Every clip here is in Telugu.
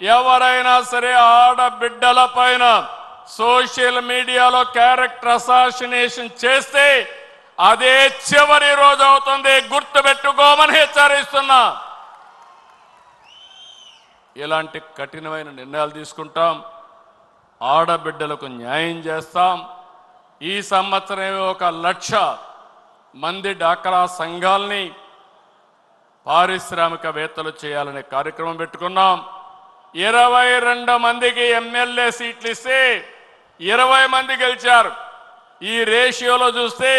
ఎవరైనా సరే ఆడబిడ్డల పైన సోషల్ మీడియాలో క్యారెక్టర్ అసాసినేషన్ చేస్తే అదే చివరి రోజు అవుతుంది, గుర్తుపెట్టుకోమని హెచ్చరిస్తున్నా. ఇలాంటి కఠినమైన నిర్ణయాలు తీసుకుంటాం, ఆడబిడ్డలకు న్యాయం చేస్తాం. ఈ సంవత్సరం 1,00,000 మంది డాక్రా సంఘాలని పారిశ్రామికవేత్తలు చేయాలనే కార్యక్రమం పెట్టుకున్నాం. 22 మందికి ఎమ్మెల్యే సీట్లు ఇస్తే 20 మంది గెలిచారు. ఈ రేషియోలో చూస్తే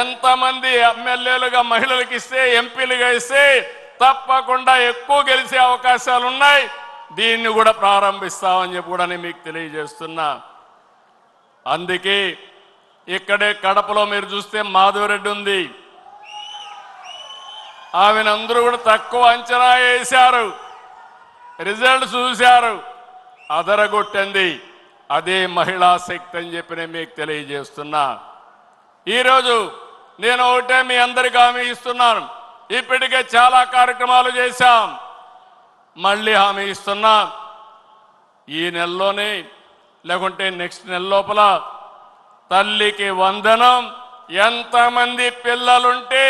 ఎంతమంది ఎమ్మెల్యేలుగా మహిళలకు ఇస్తే, ఎంపీలుగా ఇస్తే తప్పకుండా ఎక్కువ గెలిచే అవకాశాలు ఉన్నాయి. దీన్ని కూడా ప్రారంభిస్తామని చెప్పి కూడా మీకు తెలియజేస్తున్నా. అందుకే ఇక్కడే కడపలో మీరు చూస్తే మాధవరెడ్డి ఉంది, ఆమెనందరూ కూడా తక్కువ అంచనా వేశారు, రిజల్ట్ చూశారు, అదరగొట్టింది. అదే మహిళా శక్తి అని చెప్పి నేను మీకు తెలియజేస్తున్నా. ఈరోజు నేను ఒకటే మీ అందరికీ హామీ ఇస్తున్నాను, ఇప్పటికే చాలా కార్యక్రమాలు చేశాం, మళ్ళీ హామీ ఇస్తున్నా. ఈ నెలలోనే లేకుంటే నెక్స్ట్ నెల లోపల తల్లికి వందనం, ఎంతమంది పిల్లలుంటే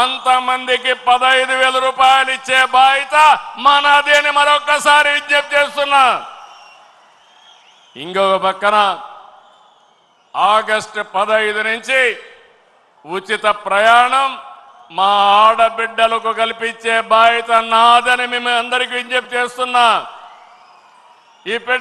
అంతమందికి 15,000 రూపాయలు ఇచ్చే బాధ్యత మనది అని మరొక్కసారి విజ్ఞప్తి చేస్తున్నా. ఇంకొక పక్కన ఆగస్టు 15 నుంచి ఉచిత ప్రయాణం మా ఆడబిడ్డలకు కల్పించే బాధ్యత నాదని మేము అందరికీ విజ్ఞప్తి చేస్తున్నా.